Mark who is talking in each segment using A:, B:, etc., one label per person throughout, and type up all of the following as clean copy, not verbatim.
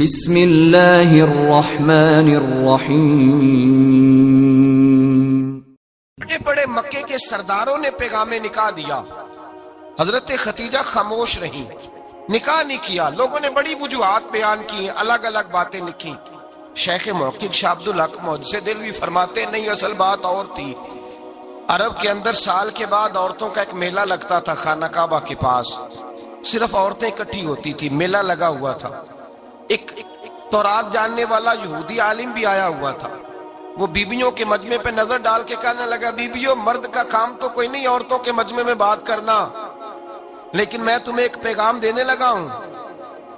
A: بسم اللہ الرحمن الرحیم۔
B: بڑے مکے کے سرداروں نے پیغام نکاح دیا، حضرت ختیجہ خاموش رہیں، نکاح نہیں کیا۔ لوگوں نے بڑی وجوہات بیان کی، الگ الگ باتیں لکھی۔ شیخ محقق شاہ عبدالحق محدث دہلوی فرماتے نہیں، اصل بات اور تھی۔ عرب کے اندر سال کے بعد عورتوں کا ایک میلہ لگتا تھا خانہ کعبہ کے پاس، صرف عورتیں اکٹھی ہوتی تھی، میلہ لگا ہوا تھا۔ ایک تورات جاننے والا یہودی عالم بھی آیا ہوا تھا، وہ بیویوں کے مجمع پہ نظر ڈال کے کہنے لگا، بیویوں مرد کا کام تو کوئی نہیں عورتوں کے مجمع میں بات کرنا، لیکن میں تمہیں ایک پیغام دینے لگا ہوں۔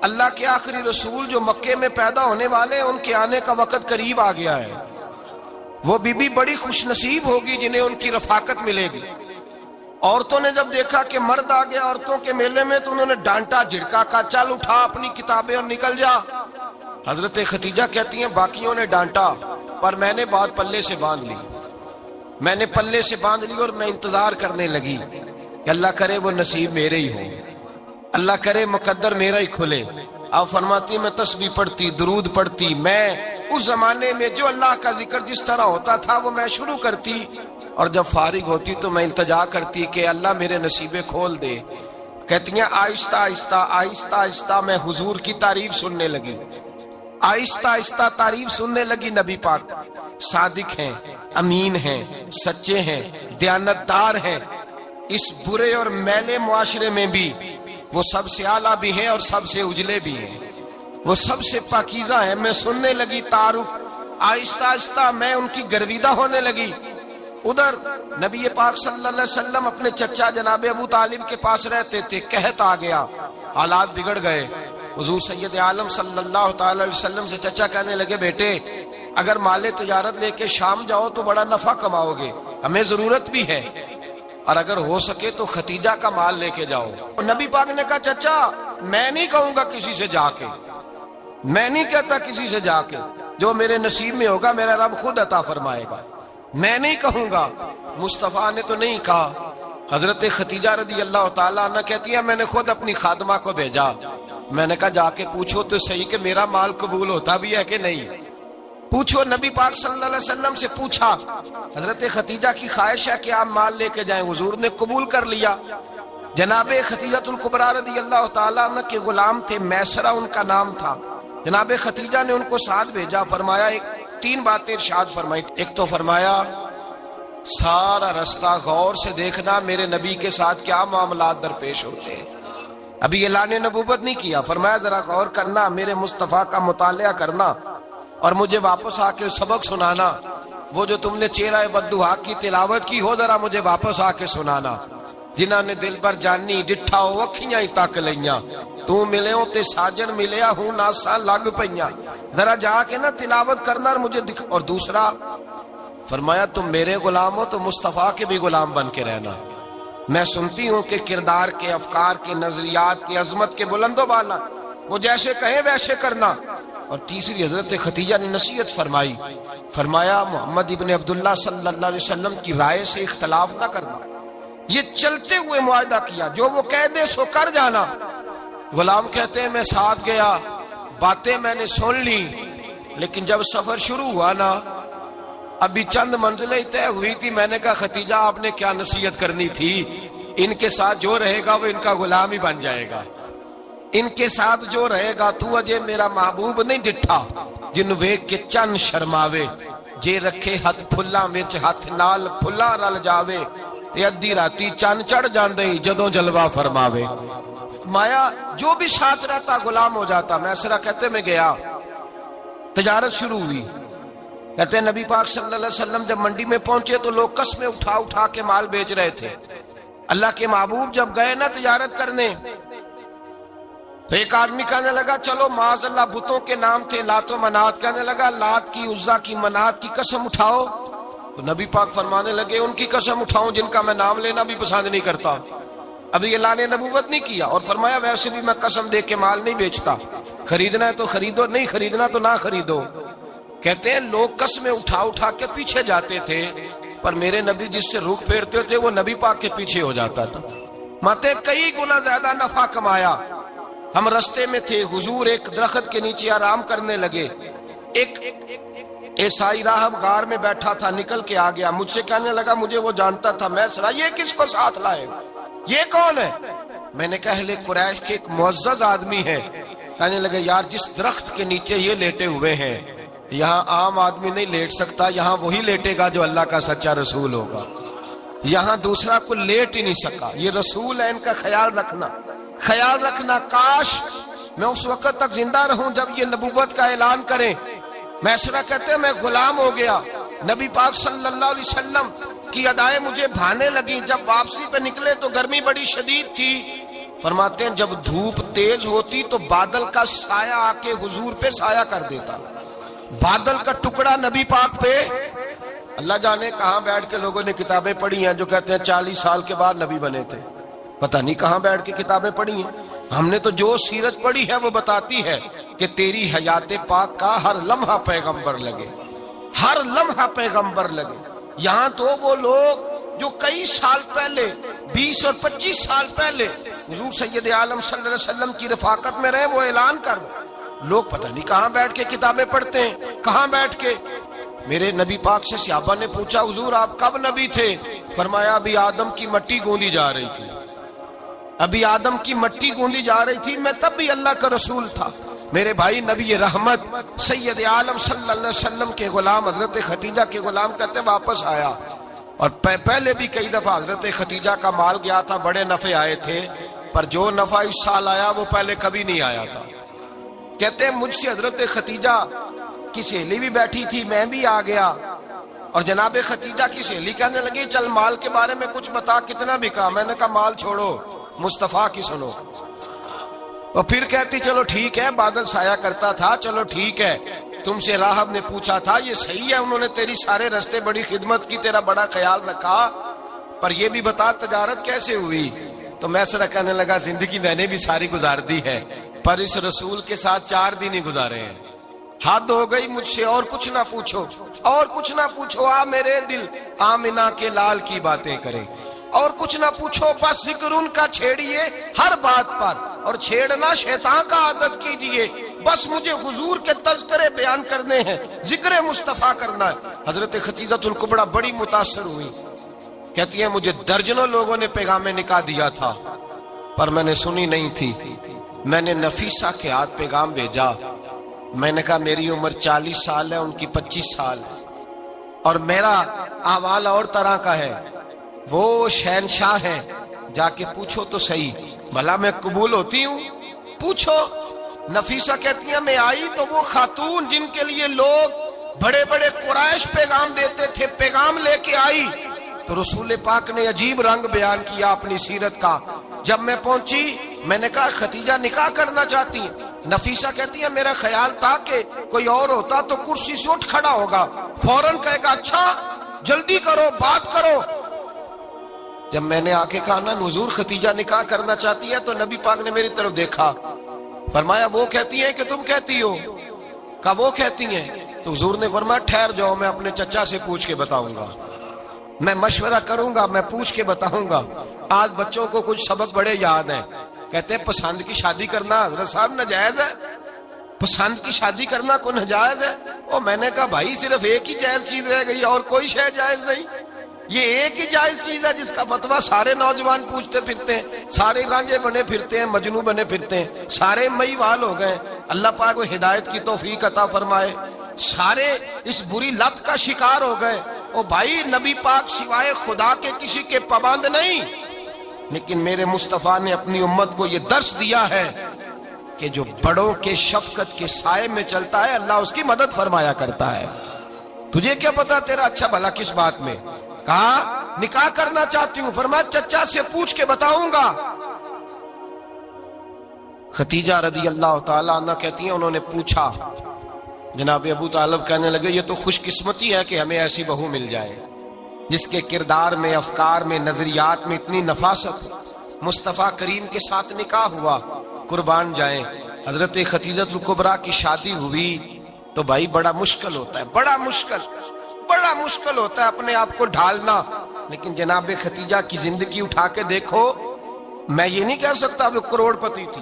B: اللہ کے آخری رسول جو مکے میں پیدا ہونے والے ان کے آنے کا وقت قریب آ گیا ہے۔ وہ بیوی بڑی خوش نصیب ہوگی جنہیں ان کی رفاقت ملے گی۔ عورتوں نے جب دیکھا کہ مرد آ گیا عورتوں کے میلے میں تو انہوں نے ڈانٹا جھڑکا، کہا چل اٹھا اپنی کتابیں اور نکل جا۔ حضرت ختیجہ کہتی ہیں باقیوں نے ڈانٹا پر میں نے بات پلے سے باندھ لی، میں نے پلے سے باندھ لی اور میں انتظار کرنے لگی کہ اللہ کرے وہ نصیب میرے ہی ہو، اللہ کرے مقدر میرا ہی کھلے۔ آپ فرماتی میں تسبیح پڑھتی، درود پڑھتی، میں اس زمانے میں جو اللہ کا ذکر جس طرح ہوتا تھا وہ میں شروع کرتی، اور جب فارغ ہوتی تو میں التجا کرتی کہ اللہ میرے نصیبے کھول دے۔ کہتی ہیں آہستہ آہستہ آہستہ آہستہ میں حضور کی تعریف سننے لگی، آہستہ آہستہ تعریف سننے لگی۔ نبی پاک صادق ہیں، امین ہیں، سچے ہیں، دیانتدار ہیں، اس برے اور میلے معاشرے میں بھی وہ سب سے اعلیٰ بھی ہیں اور سب سے اجلے بھی ہیں، وہ سب سے پاکیزہ ہیں۔ میں سننے لگی تعارف، آہستہ آہستہ میں ان کی گرویدہ ہونے لگی۔ ادھر نبی پاک صلی اللہ علیہ وسلم اپنے چچا جناب ابو طالب کے پاس رہتے تھے، قحط آ گیا، حالات بگڑ گئے۔ حضور سید عالم صلی اللہ تعالی علیہ وسلم سے چچا کہنے لگے، بیٹے اگر مال تجارت لے کے شام جاؤ تو بڑا نفع کماؤ گے، ہمیں ضرورت بھی ہے، اور اگر ہو سکے تو ختیجہ کا مال لے کے جاؤ۔ نبی پاک نے کہا چچا میں نہیں کہوں گا کسی سے جا کے، میں نہیں کہتا کسی سے جا کے، جو میرے نصیب میں ہوگا میرا رب خود عطا فرمائے گا، میں نہیں کہوں گا۔ مصطفیٰ نے تو نہیں کہا۔ حضرت ختیجہ رضی اللہ تعالیٰ عنہ کہتی ہے میں نے خود اپنی خادمہ کو بھیجا، میں نے کہا جا کے پوچھو تو صحیح کہ میرا مال قبول ہوتا بھی ہے کہ نہیں، پوچھو۔ نبی پاک صلی اللہ علیہ وسلم سے پوچھا، حضرت ختیجہ کی خواہش ہے کہ آپ مال لے کے جائیں، حضور نے قبول کر لیا۔ جناب ختیجہ الکبریٰ رضی اللہ تعالیٰ عنہ کے غلام تھے، میسرہ ان کا نام تھا۔ جناب ختیجہ نے ان کو ساتھ بھیجا، فرمایا تین باتیں ارشاد فرمائی۔ ایک تو فرمایا سارا رستہ غور سے دیکھنا میرے نبی کے ساتھ کیا معاملات درپیش ہوتے ہیں، ابھی اعلان نبوت نہیں کیا، فرمایا ذرا غور کرنا، میرے مصطفیٰ کا مطالعہ کرنا اور مجھے واپس آ کے سبق سنانا، وہ جو تم نے چہرہ بددعا کی تلاوت کی ہو ذرا مجھے واپس آ کے سنانا۔ جنہاں نے دل بر جانی ڈٹھا ہو اکھیاں ہی تک لیاں، تو ملے ہوں تے ساجن ملیا ہوں ناساں لگ پئیاں، ذرا جا کے نا تلاوت کرنا اور مجھے دکھ۔ اور دوسرا فرمایا تم میرے غلام ہو تو مصطفیٰ کے بھی غلام بن کے رہنا، میں سنتی ہوں کہ کردار کے، افکار کے، نظریات کے، عظمت کے بلند و بالا، وہ جیسے کہیں ویسے کرنا۔ اور تیسری حضرت ختیجہ نے نصیحت فرمائی، فرمایا محمد ابن عبداللہ صلی اللہ علیہ وسلم کی رائے سے اختلاف نہ کرنا، یہ چلتے ہوئے معاہدہ کیا، جو وہ کہہ دے سو کر جانا۔ غلام کہتے ہیں میں ساتھ گیا، باتیں میں نے سن لی، لیکن جب سفر شروع ہوا نا ابھی چند منزلیں طے ہوئی تھی، میں نے کہا ختیجہ آپ نے کیا نصیحت کرنی تھی، ان کے ساتھ جو رہے گا وہ ان کا غلام ہی بن جائے گا، ان کے ساتھ جو رہے گا تو اجے میرا محبوب نہیں ڈٹھا، جن ویکھ کے چن شرماوے، جے رکھے ہاتھ پھلاں وچ ہاتھ نال پھلا رل جاوے، تے ادھی راتی چن چڑھ جاندے جدوں جلوہ فرماوے۔ مایا جو بھی ساتھ رہتا غلام ہو جاتا۔ میسرہ کہتے میں گیا، تجارت شروع ہوئی۔ کہتے ہیں نبی پاک صلی اللہ علیہ وسلم جب منڈی میں پہنچے تو لوگ قسمیں اٹھا اٹھا کے مال بیچ رہے تھے۔ اللہ کے محبوب جب گئے نا تجارت کرنے تو ایک آدمی کہنے لگا چلو معاذ اللہ بتوں کے نام تھے لات و منات، کہنے لگا لات کی، عزا کی، منات کی قسم اٹھاؤ، تو نبی پاک فرمانے لگے ان کی قسم اٹھاؤں جن کا میں نام لینا بھی پسند نہیں کرتا، ابھی اعلان نبوت نہیں کیا، اور فرمایا ویسے بھی میں قسم دے کے مال نہیں بیچتا، خریدنا ہے تو خریدو، نہیں خریدنا تو نہ خریدو۔ کہتے ہیں لوگ قسمیں اٹھا اٹھا کے پیچھے جاتے تھے، پر میرے نبی جس سے رخ پھیرتے تھے وہ نبی پاک کے پیچھے ہو جاتا تھا۔ ماتے کئی گنا زیادہ نفع کمایا۔ ہم رستے میں تھے، حضور ایک درخت کے نیچے آرام کرنے لگے، ایک عیسائی راہب غار میں بیٹھا تھا، نکل کے آ گیا، مجھ سے کہنے لگا مجھے وہ جانتا تھا، میں سنا یہ کس کو ساتھ لائے، یہ کون ہے؟ میں نے کہا اہل قریش کے ایک معزز آدمی ہے۔ کہنے لگے یار جس درخت کے نیچے یہ لیٹے ہوئے ہیں یہاں عام آدمی نہیں لیٹ سکتا، یہاں وہی لیٹے گا جو اللہ کا سچا رسول ہوگا، یہاں دوسرا کوئی لیٹ ہی نہیں سکا، یہ رسول ہے، ان کا خیال رکھنا، کاش میں اس وقت تک زندہ رہوں جب یہ نبوت کا اعلان کریں۔ میسرہ کہتے ہیں میں غلام ہو گیا، نبی پاک صلی اللہ علیہ وسلم کی ادائیں مجھے بھانے لگیں، جب واپسی پہ نکلے تو گرمی بڑی شدید تھی، فرماتے ہیں جب دھوپ تیز ہوتی تو بادل کا سایہ آ کے حضور پہ سایہ کر دیتا، بادل کا ٹکڑا نبی پاک پہ، اللہ جانے کہاں بیٹھ کے لوگوں نے کتابیں پڑھی ہیں جو کہتے ہیں 40 سال کے بعد نبی بنے تھے، پتہ نہیں کہاں بیٹھ کے کتابیں پڑھی ہیں، ہم نے تو جو سیرت پڑھی ہے وہ بتاتی ہے کہ تیری حیات پاک کا ہر لمحہ پیغمبر لگے، ہر لمحہ پیغمبر لگے۔ یہاں تو وہ لوگ جو کئی سال پہلے 20 اور 25 سال پہلے حضور سید عالم صلی اللہ علیہ وسلم کی رفاقت میں رہے، وہ اعلان کر لوگ پتہ نہیں کہاں بیٹھ کے کتابیں پڑھتے ہیں، کہاں بیٹھ کے۔ میرے نبی پاک سے صحابہ نے پوچھا حضور آپ کب نبی تھے؟ فرمایا ابھی آدم کی مٹی گوندی جا رہی تھی، ابھی آدم کی مٹی گوندی جا رہی تھی، میں تب بھی اللہ کا رسول تھا۔ میرے بھائی نبی رحمت سید عالم صلی اللہ علیہ وسلم کے غلام حضرت ختیجہ کے غلام کہتے ہیں واپس آیا، اور پہلے بھی کئی دفعہ حضرت ختیجہ کا مال گیا تھا، بڑے نفع آئے تھے، پر جو نفع اس سال آیا وہ پہلے کبھی نہیں آیا تھا۔ کہتے ہیں مجھ سے حضرت ختیجہ کی سہیلی بھی بیٹھی تھی، میں بھی آ گیا، اور جناب ختیجہ کی سہیلی کہنے لگی چل مال کے بارے میں کچھ بتا، کتنا بکا؟ میں نے کہا مال چھوڑو، مصطفیٰ کی سنو۔ اور پھر کہتی چلو ٹھیک ہے، بادل سایہ کرتا تھا، چلو ٹھیک ہے، تم سے راہب نے پوچھا تھا یہ صحیح ہے، انہوں نے تیری سارے رستے بڑی خدمت کی، تیرا بڑا خیال رکھا، پر یہ بھی بتا تجارت کیسے ہوئی؟ تو میں سر کہنے لگا زندگی میں نے بھی ساری گزار دی ہے، پر اس رسول کے ساتھ 4 دن ہی گزارے ہیں، حد ہو گئی مجھ سے، اور کچھ نہ پوچھو، اور کچھ نہ پوچھو، آ میرے دل آمنہ کے لال کی باتیں کریں، اور کچھ نہ پوچھو، بس ذکر ان کا چھیڑیے ہر بات پر، اور چھیڑنا شیطان کا عادت کیجئے، بس مجھے حضور کے تذکرے بیان کرنے ہیں، ذکر مصطفیٰ کرنا ہے۔ حضرت ختیجہ الکبریٰ بڑی متاثر ہوئی، کہتی ہیں مجھے درجنوں لوگوں نے پیغام نکاح دیا تھا پر میں نے سنی نہیں تھی، میں نے نفیسہ کے ہاتھ پیغام بھیجا، میں نے کہا میری عمر 40 سال ہے، ان کی 25 سال ہے، اور میرا احوال اور طرح کا ہے، وہ شہنشاہ ہے، جا کے پوچھو تو صحیح، بھلا میں قبول ہوتی ہوں؟ پوچھو۔ نفیسہ کہتی ہیں میں آئی تو وہ خاتون جن کے لیے لوگ بڑے بڑے قریش پیغام دیتے تھے، پیغام لے کے آئی، تو رسول پاک نے عجیب رنگ بیان کیا اپنی سیرت کا۔ جب میں پہنچی میں نے کہا ختیجہ نکاح کرنا چاہتی ہیں؟ نفیسہ کہتی ہے میرا خیال تھا کہ کوئی اور ہوتا تو کرسی سے اٹھ کھڑا ہوگا، فوراً کہے گا اچھا جلدی کرو بات کرو۔ جب میں نے آ کے کہا نا حضور ختیجہ نکاح کرنا چاہتی ہے، تو نبی پاک نے میری طرف دیکھا، فرمایا وہ کہتی ہیں کہ تم کہتی ہو؟ کہا وہ کہتی ہیں۔ تو حضور نے فرمایا ٹھہر جاؤ، میں اپنے چچا سے پوچھ کے بتاؤں گا، میں مشورہ کروں گا، میں پوچھ کے بتاؤں گا۔ آج بچوں کو کچھ سبق بڑے یاد ہیں، کہتے ہیں پسند کی شادی کرنا حضرت صاحب ناجائز ہے، پسند کی شادی کرنا کوئی ناجائز ہے؟ اور میں نے کہا بھائی صرف ایک ہی جائز چیز رہ گئی اور کوئی شے جائز نہیں، یہ ایک ہی جائز چیز ہے جس کا فتویٰ سارے نوجوان پوچھتے پھرتے ہیں، سارے رانجے بنے پھرتے ہیں، مجنوں بنے پھرتے ہیں، سارے مئی وال ہو گئے۔ اللہ پاک وہ ہدایت کی توفیق عطا فرمائے، سارے اس بری لت کا شکار ہو گئے۔ او بھائی نبی پاک سوائے خدا کے کسی کے پابند نہیں، لیکن میرے مصطفیٰ نے اپنی امت کو یہ درس دیا ہے کہ جو بڑوں کے شفقت کے سائے میں چلتا ہے اللہ اس کی مدد فرمایا کرتا ہے۔ تجھے کیا پتا تیرا اچھا بھلا کس بات میں؟ کہا نکاح کرنا چاہتی ہوں، فرمایا چچا سے پوچھ کے بتاؤں گا۔ ختیجہ رضی اللہ تعالیٰ عنہ کہتی ہیں انہوں نے پوچھا، جناب ابو طالب کہنے لگے یہ تو خوش قسمتی ہے کہ ہمیں ایسی بہو مل جائے جس کے کردار میں، افکار میں، نظریات میں اتنی نفاست۔ مصطفیٰ کریم کے ساتھ نکاح ہوا، قربان جائیں۔ حضرت ختیجہ الکبریٰ کی شادی ہوئی تو بھائی بڑا مشکل ہوتا ہے، بڑا مشکل ہوتا ہے اپنے آپ کو ڈھالنا، لیکن جناب ختیجہ کی زندگی اٹھا کے دیکھو، میں یہ نہیں کہہ سکتا وہ کروڑ پتی تھی،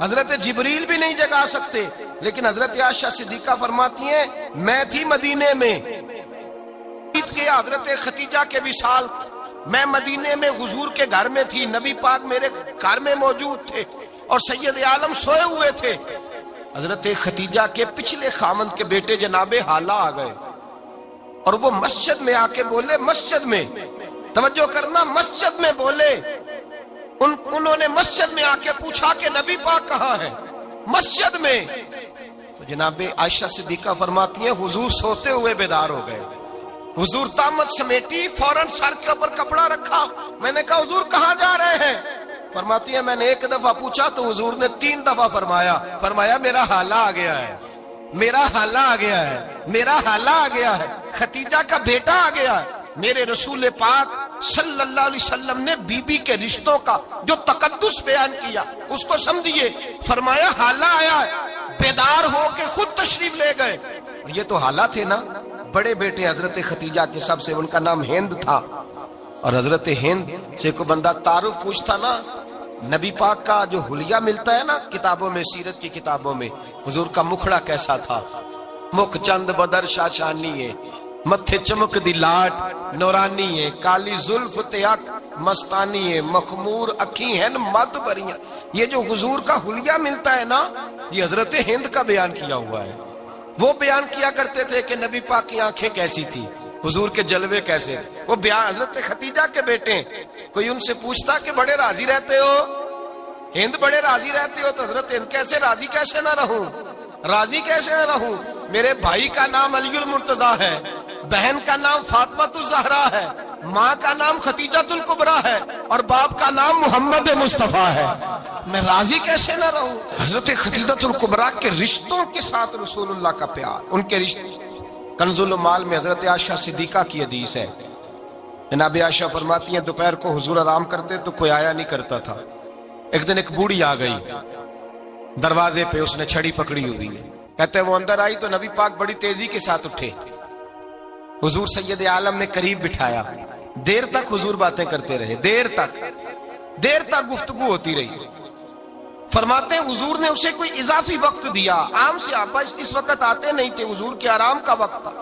B: حضرت جبریل بھی نہیں جگا سکتے، لیکن حضرت عائشہ صدیقہ فرماتی ہیں میں تھی مدینے میں کہ حضرت خدیجہ کے وصال، میں مدینے میں حضور کے گھر میں تھی، نبی پاک میرے گھر میں موجود تھے اور سید عالم سوئے ہوئے تھے۔ حضرت خدیجہ کے پچھلے خامند کے بیٹے جناب حالہ آ گئے اور وہ مسجد میں آ کے بولے، مسجد میں توجہ کرنا، مسجد میں بولے، انہوں نے مسجد میں آ کے پوچھا کہ نبی پاک کہاں ہے؟ مسجد میں۔ تو جناب عائشہ صدیقہ فرماتی ہیں حضور سوتے ہوئے بیدار ہو گئے، حضور طامت سمیٹی، فوراً سر کے اوپر کپڑا رکھا، میں نے کہا حضور کہاں جا رہے ہیں؟ فرماتی ہے میں نے ایک دفعہ پوچھا تو حضور نے 3 دفعہ فرمایا میرا حالہ آ گیا ہے، میرا حالہ آ گیا ہے، میرا حالہ آ گیا ہے، خدیجہ کا بیٹا آ گیا ہے۔ میرے رسول پاک صلی اللہ علیہ وسلم نے بی بی کے رشتوں کا جو تقدس بیان کیا اس کو سمجھیے، فرمایا حالہ آیا ہے، بیدار ہو کے خود تشریف لے گئے۔ یہ تو حالہ تھے نا، بڑے بیٹے حضرت خدیجہ کے سب سے، ان کا نام ہند تھا، اور حضرت ہند سے کوئی بندہ تعارف پوچھتا نا، نبی پاک کا جو حلیہ ملتا ہے نا کتابوں میں، سیرت کی کتابوں میں، حضور کا مکھڑا کیسا تھا، مکھ چند بدر شاشانی ہے، متھے چمک دی لاٹ نورانی ہے، کالی زلف تیاک مستانی ہے، مخمور اکھی ہیں مد بریاں۔ یہ جو حضور کا حلیہ ملتا ہے نا، یہ حضرت ہند کا بیان کیا ہوا ہے۔ وہ بیان کیا کرتے تھے کہ نبی پاک کی آنکھیں کیسی تھی، حضور کے جلوے کیسے، وہ بیان حضرت خدیجہ کے بیٹے ہیں۔ کوئی ان سے پوچھتا کہ بڑے راضی رہتے ہو، ہند بڑے راضی رہتے ہو، تو حضرت ہند کیسے راضی کیسے نہ رہوں، راضی کیسے نہ رہوں، میرے بھائی کا نام علی المرتضیٰ ہے، بہن کا نام فاطمہ الزہرا ہے، ماں کا نام خدیجہ الکبریٰ ہے، اور باپ کا نام محمد مصطفیٰ ہے، میں راضی کیسے نہ رہوں۔ حضرت خدیجہ الکبریٰ کے رشتوں کے ساتھ رسول اللہ کا پیار، ان کے رشتے۔ کنز المال میں حضرت عائشہ صدیقہ کی حدیث ہے، جناب عائشہ فرماتی ہیں دوپہر کو حضور آرام کرتے تو کوئی آیا نہیں کرتا تھا۔ ایک دن ایک بوڑھی آ گئی دروازے پہ، اس نے چھڑی پکڑی ہوئی ہے، کہتے وہ اندر آئی تو نبی پاک بڑی تیزی کے ساتھ اٹھے، حضور سید عالم نے قریب بٹھایا، دیر تک حضور باتیں کرتے رہے، دیر تک گفتگو ہوتی رہی۔ فرماتے ہیں حضور نے اسے کوئی اضافی وقت دیا، عام صحابہ اس وقت آتے نہیں تھے، حضور کے آرام کا وقت تھا،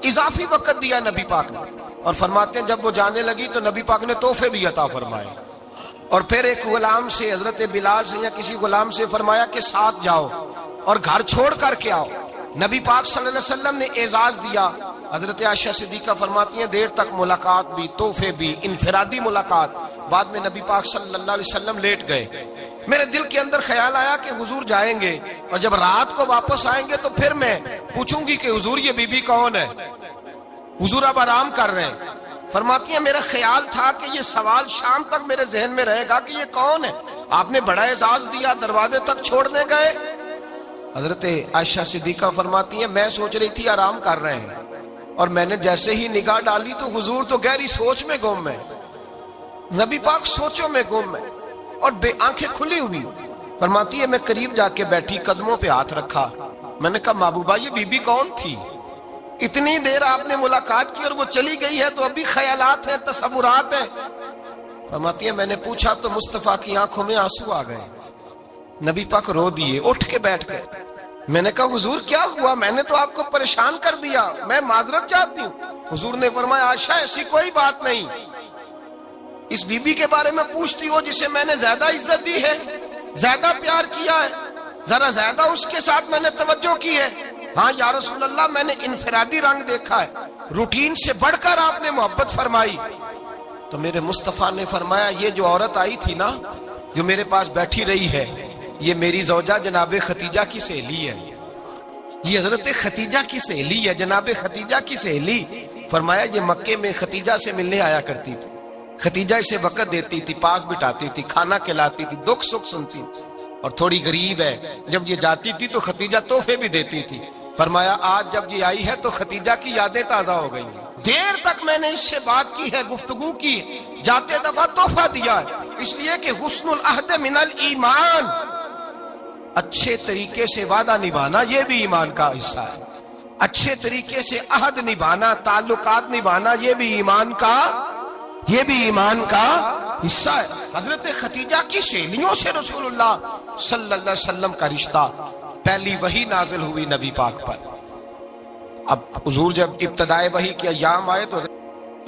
B: اضافی وقت دیا نبی پاک نے، اور فرماتے ہیں جب وہ جانے لگی تو نبی پاک نے تحفے بھی عطا فرمائے، اور پھر ایک غلام سے، حضرت بلال سے یا کسی غلام سے فرمایا کہ ساتھ جاؤ اور گھر چھوڑ کر کے آؤ۔ نبی پاک صلی اللہ علیہ وسلم نے اعزاز دیا۔ حضرت عائشہ صدیقہ فرماتی ہیں دیر تک ملاقات بھی، تحفے بھی، انفرادی ملاقات۔ بعد میں نبی پاک صلی اللہ علیہ وسلم لیٹ گئے، میرے دل کے اندر خیال آیا کہ حضور جائیں گے اور جب رات کو واپس آئیں گے تو پھر میں پوچھوں گی کہ حضور یہ بی بی کون ہے، حضور اب آرام کر رہے ہیں۔ فرماتی ہیں میرا خیال تھا کہ یہ سوال شام تک میرے ذہن میں رہے گا کہ یہ کون ہے، آپ نے بڑا اعزاز دیا، دروازے تک چھوڑنے گئے۔ حضرت عائشہ صدیقہ فرماتی ہیں میں سوچ رہی تھی آرام کر رہے ہیں، اور میں نے جیسے ہی نگاہ ڈالی تو حضور تو گہری سوچ میں گم ہے، نبی پاک سوچوں میں گم ہے اور بے آنکھیں کھلی ہوئی۔ فرماتی ہے میں قریب جا کے بیٹھی، قدموں پہ ہاتھ رکھا، میں نے کہا محبوبہ یہ بی بی کون تھی، اتنی دیر آپ نے ملاقات کی اور وہ چلی گئی ہے تو ابھی خیالات ہیں، تصورات ہیں۔ فرماتی ہے میں نے پوچھا تو مصطفیٰ کی آنکھوں میں آنسو آ گئے، نبی پاک رو دیے، اٹھ کے بیٹھ گئے۔ میں نے کہا حضور کیا ہوا، میں نے تو آپ کو پریشان کر دیا، میں معذرت چاہتی ہوں۔ حضور نے فرمایا عائشہ ایسی کوئی بات نہیں، اس بی بی کے بارے میں پوچھتی ہو جسے میں نے زیادہ عزت دی ہے، زیادہ پیار کیا ہے، ذرا زیادہ اس کے ساتھ میں نے توجہ کی ہے۔ ہاں یا رسول اللہ میں نے انفرادی رنگ دیکھا ہے، روٹین سے بڑھ کر آپ نے محبت فرمائی۔ تو میرے مصطفیٰ نے فرمایا یہ جو عورت آئی تھی نا، جو میرے پاس بیٹھی رہی ہے، یہ میری زوجہ جناب خدیجہ کی سہیلی ہے، یہ حضرت خدیجہ کی سہیلی ہے، جناب خدیجہ کی سہیلی۔ فرمایا یہ مکے میں خدیجہ سے ملنے آیا کرتی تھی، خدیجہ اسے وقت دیتی تھی، پاس بٹھاتی تھی، کھانا کھلاتی تھی، دکھ سکھ سنتی تھی، اور تھوڑی غریب ہے، جب یہ جاتی تھی تو خدیجہ تحفے بھی دیتی تھی۔ فرمایا آج جب یہ آئی ہے تو خدیجہ کی یادیں تازہ ہو گئی ہیں، دیر تک میں نے اس سے بات کی ہے، گفتگو کی، جاتے دفعہ تحفہ دیا ہے، اس لیے کہ حسن العہد من الایمان، اچھے طریقے سے وعدہ نبھانا یہ بھی ایمان کا حصہ ہے، اچھے طریقے سے عہد نبھانا، تعلقات نبھانا یہ بھی ایمان کا حصہ ہے۔ حضرت خدیجہ کی سہیلیوں سے رسول اللہ صلی اللہ علیہ وسلم کا رشتہ، پہلی وحی نازل ہوئی نبی پاک پر۔ اب حضور جب ابتدائے وحی کے ایام آئے تو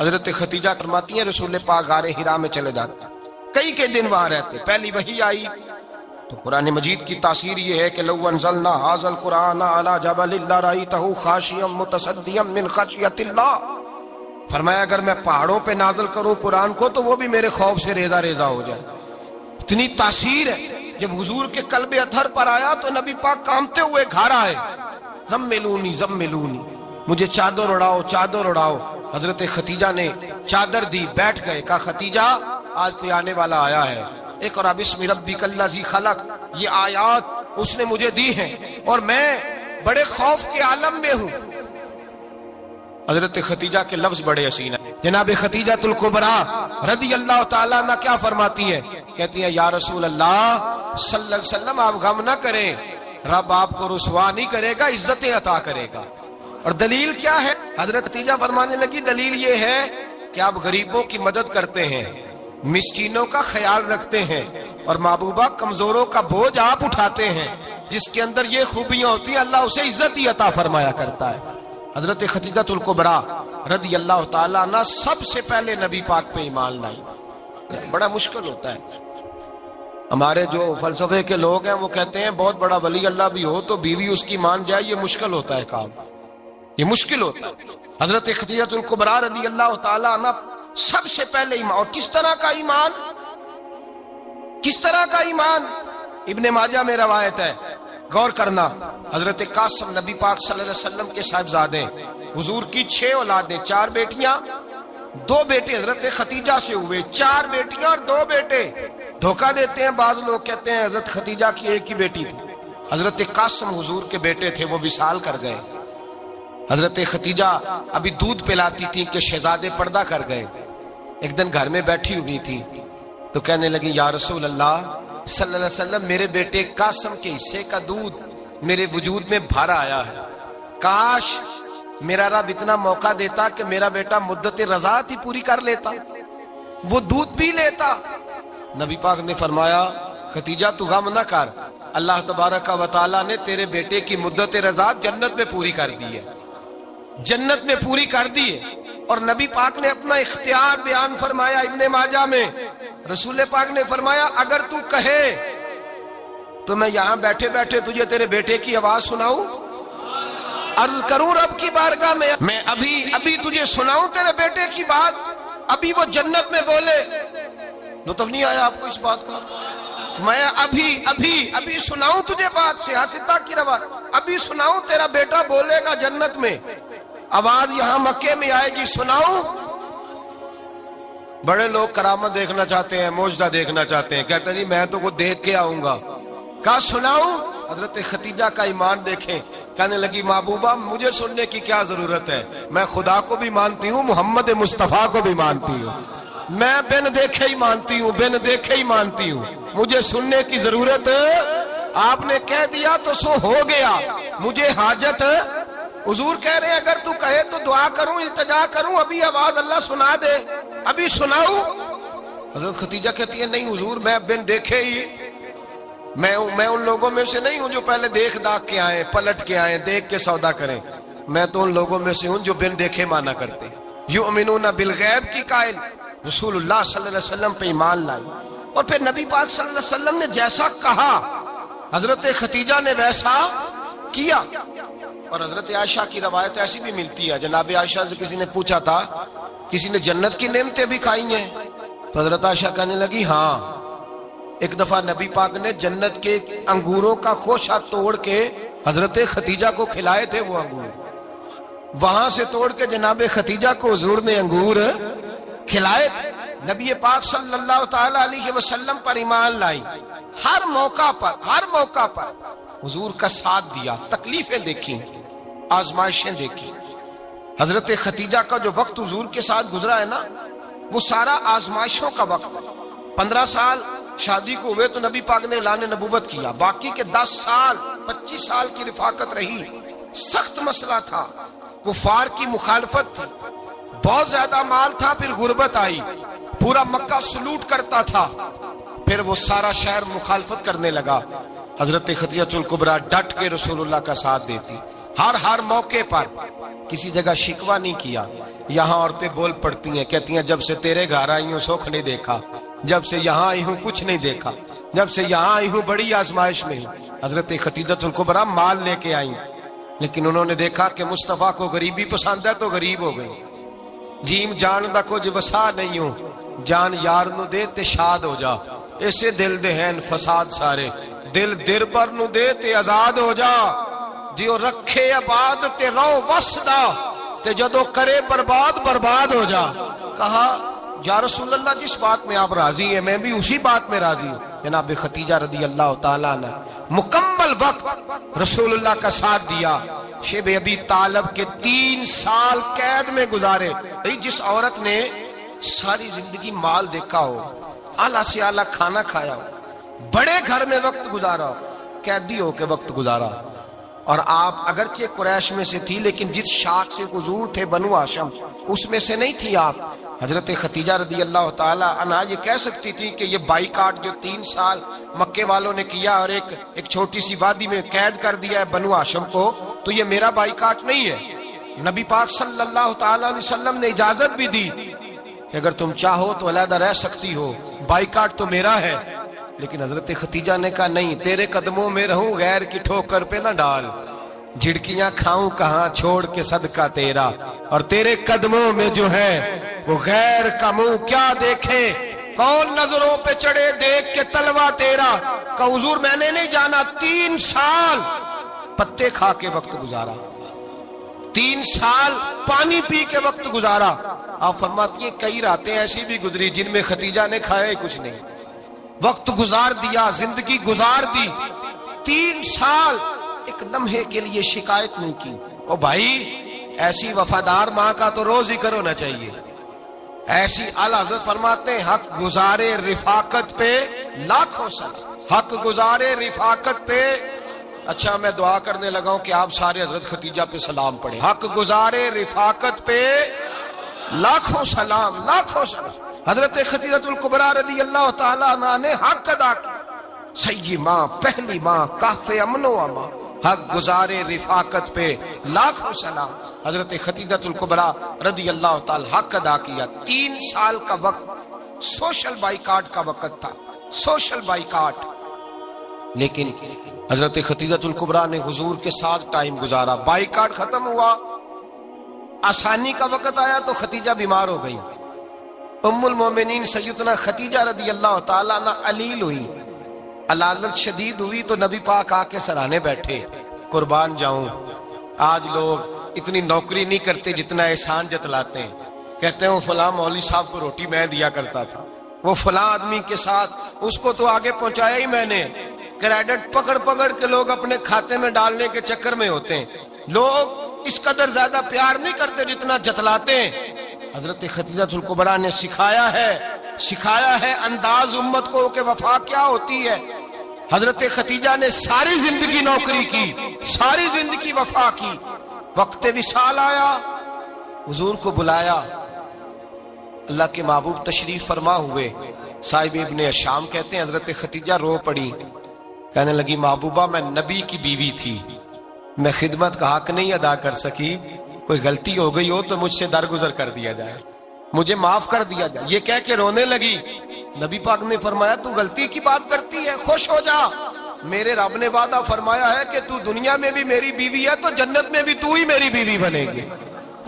B: حضرت خدیجہ فرماتی ہیں رسول پاک غار حرا میں چلے جاتے، کئی کے دن وہاں رہتے۔ پہلی وحی آئی تو قرآن مجید کی تاثیر یہ ہے کہ لو انزلنا ھذا القرآن علی جبل لرأیتہ خاشعا متصدعا من خشیۃ اللہ، فرمایا اگر میں پہاڑوں پہ نازل کروں قرآن کو تو وہ بھی میرے خوف سے ریزہ ریزہ ہو جائے۔ اتنی تاثیر ہے۔ جب حضور کے قلب اطہر پر آیا تو نبی پاک کانپتے ہوئے گھر آئے، زملونی زملونی، مجھے چادر اڑاؤ چادر اڑاؤ۔ حضرت خدیجہ نے چادر دی، بیٹھ گئے، کہا خدیجہ آج کوئی آنے والا آیا ہے، اقرأ بسم ربک الذی خلق، یہ آیات اس نے مجھے دی ہیں اور میں بڑے خوف کے عالم میں ہوں۔ حضرت خدیجہ کے لفظ بڑے حسین ہیں۔ جناب خدیجہ الکبریٰ رضی اللہ تعالیٰ عنہ کیا فرماتی ہیں؟ کہتی ہیں یا رسول اللہ صلی اللہ علیہ وسلم آپ غم نہ کریں، رب آپ کو رسوا نہیں کرے گا، عزتیں عطا کرے گا۔ اور دلیل کیا ہے؟ حضرت خدیجہ فرمانے لگی دلیل یہ ہے کہ آپ غریبوں کی مدد کرتے ہیں، مسکینوں کا خیال رکھتے ہیں، اور محبوبہ کمزوروں کا بوجھ آپ اٹھاتے ہیں۔ جس کے اندر یہ خوبیاں ہوتی ہیں اللہ اسے عزت ہی عطا فرمایا کرتا ہے۔ حضرت خدیجہ الکبریٰ رضی اللہ تعالیٰ عنہ سب سے پہلے نبی پاک پہ ایمان لائی۔ بڑا مشکل ہوتا ہے، ہمارے جو فلسفے کے لوگ ہیں وہ کہتے ہیں بہت بڑا ولی اللہ بھی ہو تو بیوی اس کی مان جائے، یہ مشکل ہوتا ہے کام، یہ مشکل ہوتا ہے۔ حضرت خدیجہ الکبریٰ رضی اللہ تعالیٰ عنہ سب سے پہلے ایمان، اور کس طرح کا ایمان؟ کس طرح کا ایمان؟ ابن ماجہ میں روایت ہے، غور کرنا، حضرت قاسم نبی پاک صلی اللہ علیہ وسلم کے صاحبزادے، حضور کی 6 اولادیں، 4 بیٹیاں 2 بیٹے حضرت خدیجہ سے ہوئے، 4 بیٹیاں اور 2 بیٹے۔ دھوکہ دیتے ہیں بعض لوگ، کہتے ہیں حضرت خدیجہ کی ایک ہی بیٹی تھی۔ حضرت قاسم حضور کے بیٹے تھے، وہ وصال کر گئے۔ حضرت خدیجہ ابھی دودھ پلاتی تھی کہ شہزادے پردہ کر گئے۔ ایک دن گھر میں بیٹھی ہوئی تھی تو کہنے لگی یا رسول اللہ صلی اللہ علیہ وسلم میرے بیٹے قاسم کے حصے کا دودھ میرے وجود میں بھر آیا ہے، کاش میرا رب اتنا موقع دیتا کہ میرا بیٹا مدت رضاعت ہی پوری کر لیتا، وہ دودھ پی لیتا۔ نبی پاک نے فرمایا خدیجہ تو غم نہ کر، اللہ تبارک و تعالیٰ نے تیرے بیٹے کی مدت رضاعت جنت میں پوری کر دی ہے، جنت میں پوری کر دی ہے۔ اور نبی پاک نے اپنا اختیار بیان فرمایا ابن ماجہ میں، رسول پاک نے فرمایا اگر تو کہے تو میں یہاں بیٹھے بیٹھے تجھے تیرے بیٹے کی آواز سناؤں، عرض کروں رب کی بارگاہ میں ابھی تجھے سناؤں تیرے بیٹے کی بات، ابھی وہ جنت میں بولے۔ لطف نہیں آیا آپ کو اس بات کا؟ میں ابھی سناؤں تجھے بات، سیاستہ کی روایت، ابھی سناؤں تیرا بیٹا بولے گا جنت میں، آواز یہاں مکے میں آئے گی، سناؤں؟ بڑے لوگ کرامت دیکھنا چاہتے ہیں، معجزہ دیکھنا چاہتے ہیں، کہتے ہیں جی میں تو وہ دیکھ کے آؤں گا، کہا سناؤں؟ حضرت خدیجہ کا ایمان دیکھیں، کہنے لگی محبوبہ مجھے سننے کی کیا ضرورت ہے، میں خدا کو بھی مانتی ہوں، محمد مصطفیٰ کو بھی مانتی ہوں، میں بن دیکھے ہی مانتی ہوں، بن دیکھے ہی مانتی ہوں، مجھے سننے کی ضرورت آپ نے کہہ دیا تو سو ہو گیا، مجھے حاجت۔ حضور کہہ رہے ہیں اگر تو کہے تو دعا کروں، التجا کروں، ابھی آواز اللہ سنا دے، ابھی سناؤں؟ حضرت خدیجہ کہتی ہے نہیں حضور میں بن دیکھے ہی، میں ان لوگوں میں سے نہیں ہوں جو پہلے دیکھ داکھ کے آئیں، پلٹ کے آئیں، دیکھ کے سودا کریں، میں تو ان لوگوں میں سے ہوں جو بن دیکھے مانا کرتے۔ یؤمنون بالغیب کی قائل رسول اللہ صلی اللہ علیہ وسلم پہ ایمان لائی، اور پھر نبی پاک صلی اللہ علیہ وسلم نے جیسا کہا حضرت خدیجہ نے ویسا کیا۔ اور حضرت عائشہ کی روایت ایسی بھی ملتی ہے، جناب عائشہ سے کسی نے پوچھا تھا کسی نے جنت کی نعمتیں بھی کھائی ہیں؟ تو حضرت عائشہ کہنے لگی ہاں، ایک دفعہ نبی پاک نے جنت کے انگوروں کا خوشہ توڑ کے حضرت خدیجہ کو کھلائے تھے، وہ انگور وہاں سے توڑ کے جناب خدیجہ کو حضور نے انگور کھلائے تھے۔ نبی پاک صلی اللہ تعالی علیہ وسلم پر ایمان لائی، ہر موقع پر حضور کا ساتھ دیا، تکلیفیں دیکھی، آزمائشیں دیکھی۔ حضرت خدیجہ کا جو وقت حضور کے ساتھ گزرا ہے نا، وہ سارا آزمائشوں کا وقت۔ 15 سال شادی کو ہوئے تو نبی پاک نے اعلان نبوت کیا، باقی کے 10 سال 25 سال کی رفاقت رہی، سخت مسئلہ تھا، کفار کی مخالفت تھی، بہت زیادہ مال تھا، پھر غربت آئی، پورا مکہ سلوٹ کرتا تھا، پھر وہ سارا شہر مخالفت کرنے لگا، حضرت خدیجہ الکبریٰ ڈٹ کے رسول اللہ کا ساتھ دیتی، ہر موقع پر کسی جگہ شکوہ نہیں کیا۔ یہاں عورتیں بول پڑتی ہیں، کہتی ہیں جب سے تیرے گھر آئی ہوں سکھ نہیں دیکھا، جب سے یہاں آئی ہوں کچھ نہیں دیکھا، جب سے یہاں آئی ہوں بڑی آزمائش میں ہوں۔ حضرت خدیجہ الکبریٰ مال لے کے آئیں، لیکن انہوں نے دیکھا کہ مصطفیٰ کو غریبی پسند ہے تو غریب ہو گئی۔ جیم جان دا کچھ وسا نہیں ہوں، جان یار نو دے تے شاد ہو جا، اسے دل دے ہیں فساد سارے، دل در پر نو دے تے آزاد ہو جا، جیو رکھے آباد تے رو وسدا تے جدو کرے برباد برباد ہو جا۔ کہا یا رسول اللہ جس بات میں آپ راضی ہیں میں بھی اسی بات میں راضی ہوں۔ جناب خدیجہ رضی اللہ تعالیٰ نے مکمل وقت رسول اللہ کا ساتھ دیا۔ شیب ابی طالب کے 3 سال قید میں گزارے۔ جس عورت نے ساری زندگی مال دیکھا ہو، اعلیٰ سے اعلیٰ کھانا کھایا ہو، بڑے گھر میں وقت گزارا ہو، قیدی ہو کے وقت گزارا، اور آپ اگرچہ قریش میں سے تھی لیکن جس شاخ سے حضور تھے بنو ہاشم اس میں سے نہیں تھی آپ۔ حضرت خدیجہ رضی اللہ تعالی عنہا یہ کہہ سکتی تھی کہ یہ بائیکاٹ جو 3 سال مکے والوں نے کیا اور ایک چھوٹی سی وادی میں قید کر دیا ہے بنو ہاشم کو، تو یہ میرا بائیکاٹ نہیں ہے۔ نبی پاک صلی اللہ تعالی علیہ وسلم نے اجازت بھی دی کہ اگر تم چاہو تو علیحدہ رہ سکتی ہو، بائیکاٹ تو میرا ہے۔ لیکن حضرت خدیجہ نے کہا نہیں، تیرے قدموں میں رہوں غیر کی ٹھوکر پہ نہ ڈال، جھڑکیاں کھاؤں کہاں چھوڑ کے صدقہ تیرا، اور تیرے قدموں میں جو ہے وہ غیر کا منہ کیا دیکھے، کون نظروں پہ چڑھے دیکھ کے تلوا تیرا۔ کہ حضور میں نے نہیں جانا، 3 سال پتے کھا کے وقت گزارا، 3 سال پانی پی کے وقت گزارا۔ آپ فرماتی ہیں کئی راتیں ایسی بھی گزری جن میں خدیجہ نے کھایا ہی کچھ نہیں، وقت گزار دیا، زندگی گزار دی۔ 3 سال ایک لمحے کے لیے شکایت نہیں کی۔ او بھائی ایسی وفادار ماں کا تو روز ذکر ہونا چاہیے۔ ایسی اعلیٰ حضرت فرماتے ہیں حق گزارے رفاقت پہ لاکھوں سلام، حق گزارے رفاقت پہ۔ اچھا میں دعا کرنے لگا ہوں کہ آپ سارے حضرت خدیجہ پہ سلام پڑھیں۔ حق گزارے رفاقت پہ لاکھوں سلام، لاکھوں سلام۔ حضرت خدیجہ الکبریٰ رضی اللہ تعالیٰ عنہ نے حق ادا کیا، سیدی ماں، پہلی ماں، کہف امن و امان، حق گزارے رفاقت پہ لاکھوں سلام۔ حضرت خدیجہ الکبریٰ رضی اللہ تعالی حق ادا کیا۔ 3 سال کا وقت سوشل بائیکاٹ کا وقت تھا، سوشل بائیکاٹ، لیکن حضرت خدیجہ الکبریٰ نے حضور کے ساتھ ٹائم گزارا۔ بائیکاٹ ختم ہوا، آسانی کا وقت آیا تو خدیجہ بیمار ہو گئی۔ ام المومنین سیدنا خدیجہ رضی اللہ تعالیٰ عنہ علیل ہوئی، علالت شدید ہوئی تو نبی پاک آ کے سرانے بیٹھے۔ قربان جاؤں، آج لوگ اتنی نوکری نہیں کرتے جتنا احسان جتلاتے ہیں۔ کہتے ہیں وہ فلاں مولوی صاحب کو روٹی میں دیا کرتا تھا، وہ فلاں آدمی کے ساتھ اس کو تو آگے پہنچایا ہی میں نے۔ کریڈٹ پکڑ پکڑ کے لوگ اپنے کھاتے میں ڈالنے کے چکر میں ہوتے ہیں۔ لوگ اس قدر زیادہ پیار نہیں کرتے جتنا جتلاتے ہیں۔ حضرت خدیجہ الکبریٰ نے سکھایا ہے انداز امت کو کہ وفا کیا ہوتی ہے۔ حضرت خدیجہ نے ساری زندگی نوکری کی، ساری زندگی وفا کی۔ وقت وصال آیا، حضور کو بلایا، اللہ کے محبوب تشریف فرما ہوئے۔ صاحب ابن شام کہتے ہیں حضرت خدیجہ رو پڑی، کہنے لگی محبوبہ میں نبی کی بیوی تھی، میں خدمت کا حق نہیں ادا کر سکی، کوئی غلطی ہو گئی ہو تو مجھ سے درگزر کر دیا جائے، مجھے معاف کر دیا جائے۔ یہ کہہ کے رونے لگی۔ نبی پاک نے فرمایا تو غلطی کی بات کرتی ہے، خوش ہو جا، میرے رب نے وعدہ فرمایا ہے کہ تو دنیا میں بھی میری بیوی ہے تو جنت میں بھی تو ہی میری بیوی بنے گی۔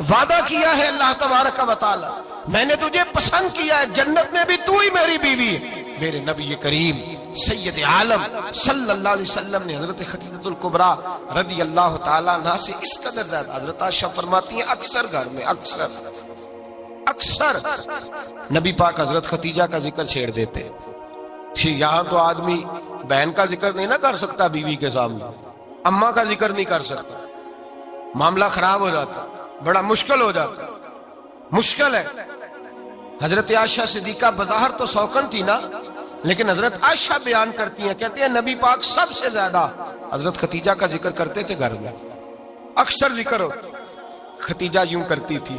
B: وعدہ کیا ہے اللہ تبارک و تعالی، میں نے تجھے پسند کیا ہے، جنت میں بھی تو ہی میری بیوی ہے۔ میرے نبی کریم سید عالم صلی اللہ علیہ وسلم نے حضرت خدیجہ الکبریٰ رضی اللہ تعالیٰ عنہ سے اس قدر زیادہ، حضرت عائشہ فرماتی ہیں اکثر گھر میں اکثر نبی پاک حضرت خدیجہ کا ذکر چھیڑ دیتے۔ یہاں تو آدمی بہن کا ذکر نہیں نہ کر سکتا بیوی کے سامنے، اماں کا ذکر نہیں کر سکتا، معاملہ خراب ہو جاتا، بڑا مشکل ہو جاتا، مشکل ہے۔ حضرت عائشہ صدیقہ بظاہر تو سوکن تھی نا، لیکن حضرت عائشہ بیان کرتی ہیں، کہتے ہیں نبی پاک سب سے زیادہ حضرت خدیجہ کا ذکر کرتے تھے گھر میں، اکثر ذکر ہو۔ خدیجہ یوں کرتی تھی،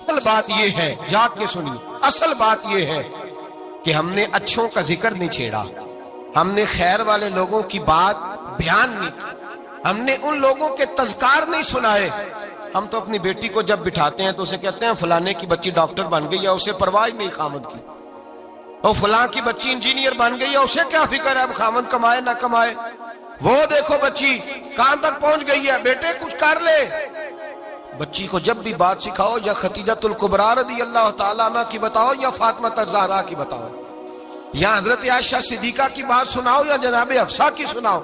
B: اصل بات یہ ہے، جاگ کے سنیے، اصل بات یہ ہے کہ ہم نے اچھوں کا ذکر نہیں چھیڑا، ہم نے خیر والے لوگوں کی بات بیان نہیں کی، ہم نے ان لوگوں کے تذکار نہیں سنائے۔ ہم تو اپنی بیٹی کو جب بٹھاتے ہیں تو اسے کہتے ہیں فلانے کی بچی ڈاکٹر بن گئی ہے، اسے پرواہ نہیں خامد کی، اور فلاں کی بچی انجینئر بن گئی ہے، اسے کیا فکر ہے اب خامد کمائے نہ کمائے، وہ دیکھو بچی کہاں تک پہنچ گئی ہے، بیٹے کچھ کر لے۔ بچی کو جب بھی بات سکھاؤ یا خدیجۃ الکبریٰ رضی اللہ تعالیٰ عنہ کی بتاؤ یا فاطمہ الزہرا کی بتاؤ، یا حضرت عائشہ صدیقہ کی بات سناؤ یا جناب حفصہ کی سناؤ۔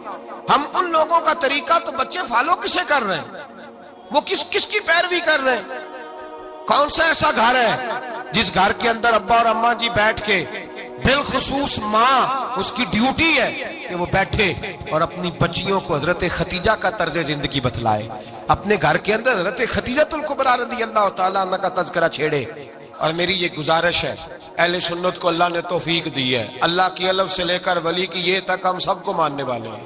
B: ہم ان لوگوں کا طریقہ تو بچے فالو کسے کر رہے ہیں، وہ کس کی پیروی کر رہے ہیں؟ کون سا ایسا گھر ہے جس گھر کے اندر ابا اور اماں جی بیٹھ کے، بالخصوص ماں اس کی ڈیوٹی ہے کہ وہ بیٹھے اور اپنی بچیوں کو حضرت خدیجہ کا طرز زندگی بتلائے، اپنے گھر کے اندر حضرت خدیجۃ الکبریٰ رضی اللہ تعالیٰ عنہ کا تذکرہ چھیڑے۔ اور میری یہ گزارش ہے، اہل سنت کو اللہ نے توفیق دی ہے، اللہ کی الف سے لے کر ولی کی یہ تک ہم سب کو ماننے والے ہیں،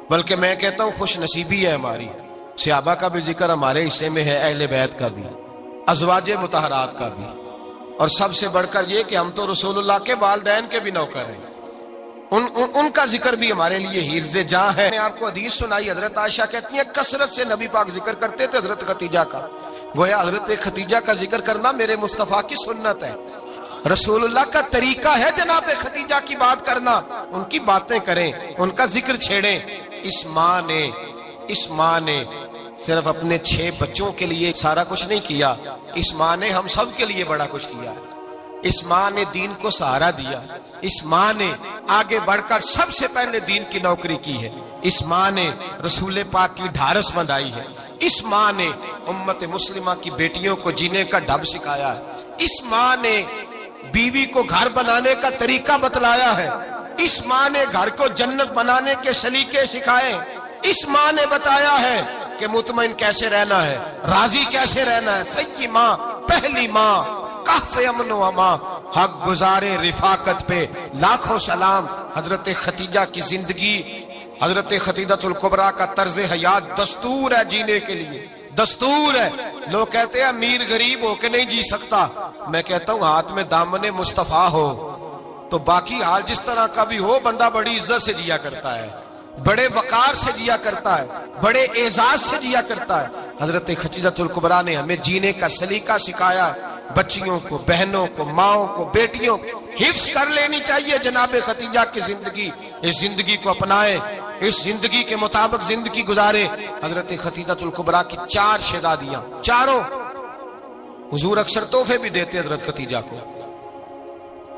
B: بلکہ میں کہتا ہوں خوش نصیبی ہے ہماری، صحابہ کا بھی ذکر ہمارے حصے میں ہے، اہل بیت کا بھی، ازواج مطہرات کا بھی، اور سب سے بڑھ کر یہ کہ ہم تو رسول اللہ کے والدین کے بھی نوکر ہیں، ان کا ذکر بھی ہمارے لیے حرز جاں ہے۔ میں آپ کو حدیث سنائی، حضرت عائشہ کہتی ہیں کثرت سے نبی پاک ذکر کرتے تھے حضرت خدیجہ کا، گویا حضرت خدیجہ کا ذکر کرنا میرے مصطفیٰ کی سنت ہے، رسول اللہ کا طریقہ ہے جناب خدیجہ کی بات کرنا، ان کی باتیں کریں، ان کا ذکر چھیڑیں۔ اس ماں نے صرف اپنے 6 بچوں کے لیے سارا کچھ نہیں کیا، اس ماں نے ہم سب کے لیے بڑا کچھ کیا، اس ماں نے دین کو سہارا دیا، اس ماں نے آگے بڑھ کر سب سے پہلے دین کی نوکری کی ہے، اس ماں نے رسول پاک کی ڈھارس بندھائی ہے، اس ماں نے امت مسلمہ کی بیٹیوں کو جینے کا ڈھب سکھایا ہے، اس ماں نے بیوی کو گھر بنانے کا طریقہ بتلایا ہے، اس ماں نے گھر کو جنت بنانے کے سلیقے سکھائے، اس ماں نے بتایا ہے کہ مطمئن کیسے رہنا ہے، راضی کیسے رہنا ہے۔ سچی ماں، پہلی ماں، کہف امن و امان، حق گزارے رفاقت پہ لاکھوں سلام۔ حضرت خدیجہ کی زندگی، حضرت خدیجۃ الکبریٰ کا طرز حیات دستور ہے جینے کے لیے، دستور ہے۔ لوگ کہتے ہیں امیر غریب ہو کے نہیں جی سکتا، میں کہتا ہوں ہاتھ میں دامن مصطفیٰ ہو تو باقی حال جس طرح کا بھی ہو، بندہ بڑی عزت سے جیا کرتا ہے، بڑے وقار سے جیا کرتا ہے، بڑے اعزاز سے جیا کرتا ہے۔ حضرت خدیجۃ الکبریٰ نے ہمیں جینے کا سلیقہ سکھایا، بچیوں کو، بہنوں کو، ماؤں کو، بیٹیوں کو حفظ کر لینی چاہیے جناب خدیجہ کی زندگی، اس زندگی کو اپنائے، اس زندگی کے مطابق زندگی گزارے۔ حضرت خدیجۃ الکبریٰ کی 4 شہزادیاں، چاروں حضور اکثر تحفے بھی دیتے حضرت خدیجہ کو۔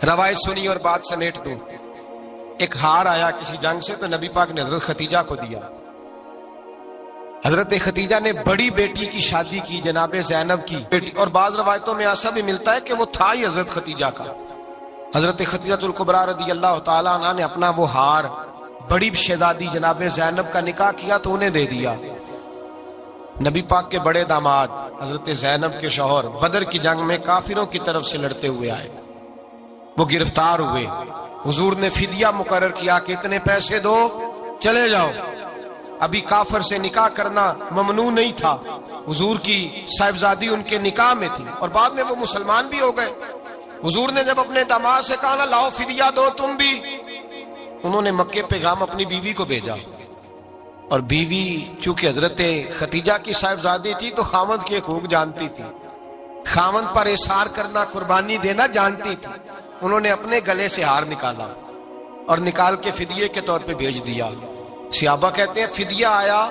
B: روایت سنی اور بات سمیٹ دوں، ایک ہار آیا کسی جنگ سے تو نبی پاک نے حضرت خدیجہ کو دیا۔ حضرت خدیجہ نے بڑی بیٹی کی شادی کی، جناب زینب کی بیٹی، اور بعض روایتوں میں ایسا بھی ملتا ہے کہ وہ تھا ہی حضرت خدیجہ کا۔ حضرت خدیجۃ الکبریٰ رضی اللہ تعالیٰ عنہ نے اپنا وہ ہار بڑی شہزادی جناب زینب کا نکاح کیا تو انہیں دے دیا۔ نبی پاک کے بڑے داماد حضرت زینب کے شوہر بدر کی جنگ میں کافروں کی طرف سے لڑتے ہوئے آئے، وہ گرفتار ہوئے، حضور نے فدیہ مقرر کیا کہ اتنے پیسے دو چلے جاؤ۔ ابھی کافر سے نکاح کرنا ممنوع نہیں تھا، حضور کی صاحبزادی ان کے نکاح میں تھی، اور بعد میں وہ مسلمان بھی ہو گئے۔ حضور نے جب اپنے داماد سے کہا نا لاؤ فدیہ دو تم بھی، انہوں نے مکے پیغام اپنی بیوی کو بھیجا، اور بیوی چونکہ حضرت خدیجہ کی صاحبزادی تھی تو خامد کے حقوق جانتی تھی، خامد پر اثار کرنا، قربانی دینا جانتی تھی۔ انہوں نے اپنے گلے سے ہار نکالا اور نکال کے فدیے کے طور پہ بھیج دیا۔ صحابہ کہتے ہیں فدیہ آیا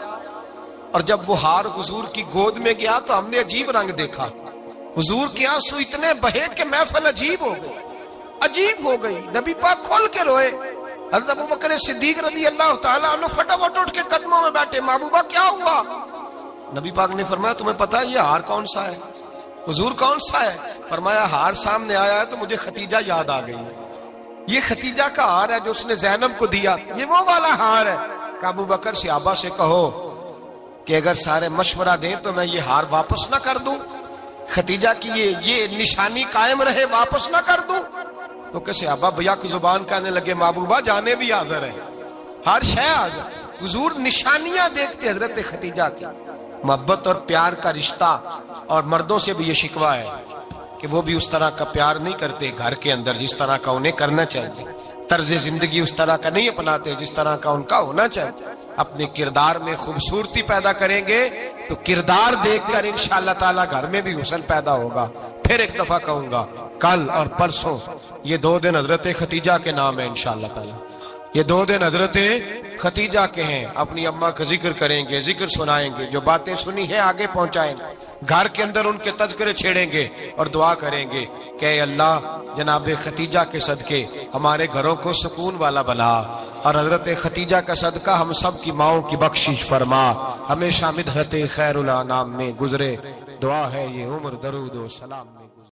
B: اور جب وہ ہار حضور کی گود میں گیا تو ہم نے عجیب رنگ دیکھا، حضور کے آنسو اتنے بہے کہ محفل عجیب ہو گئی، نبی پاک کھول کے روئے۔ حضرت ابوبکر صدیق رضی اللہ تعالیٰ عنہ فٹافٹ اٹھ کے قدموں میں بیٹھے، محبوبہ کیا ہوا؟ نبی پاک نے فرمایا تمہیں پتا ہے یہ ہار کون سا ہے؟ حضور کون سا ہے؟ فرمایا ہار سامنے آیا ہے تو مجھے خدیجہ یاد آ گئی، یہ خدیجہ کا ہار ہے جو اس نے زینب کو دیا، یہ وہ والا ہار ہے۔ کہ ابو بکر صحابہ سے کہو کہ اگر سارے مشورہ دیں تو میں یہ ہار واپس نہ کر دوں، خدیجہ کی یہ نشانی قائم رہے، واپس نہ کر دوں؟ تو کہ صحابہ بھیا کی زبان کہنے لگے محبوبہ جانے بھی حاضر ہے، ہر شے حاضر۔ حضور نشانیاں دیکھتے حضرت خدیجہ کی، محبت اور پیار کا رشتہ، اور مردوں سے بھی یہ شکوہ ہے کہ وہ بھی اس طرح کا پیار نہیں کرتے گھر کے اندر جس طرح کا انہیں کرنا چاہیے، طرز زندگی اس طرح کا نہیں اپناتے جس طرح کا ان کا ہونا چاہیے۔ اپنے کردار میں خوبصورتی پیدا کریں گے تو کردار دیکھ کر انشاءاللہ تعالی گھر میں بھی حسن پیدا ہوگا۔ پھر ایک دفعہ کہوں گا، کل اور پرسوں یہ 2 دن حضرت ختیجہ کے نام ہے انشاءاللہ تعالی، یہ 2 دن حضرت ختیجہ کے ہیں۔ اپنی اماں کا ذکر کریں گے، ذکر سنائیں گے، جو باتیں سنی ہیں آگے پہنچائیں گے، گھر کے اندر ان کے تذکرے چھیڑیں گے اور دعا کریں گے کہ اے اللہ جناب ختیجہ کے صدقے ہمارے گھروں کو سکون والا بنا، اور حضرت ختیجہ کا صدقہ ہم سب کی ماؤں کی بخشش فرما، ہمیشہ مدحت خیر الانام میں گزرے۔ دعا ہے یہ عمر درود و سلام میں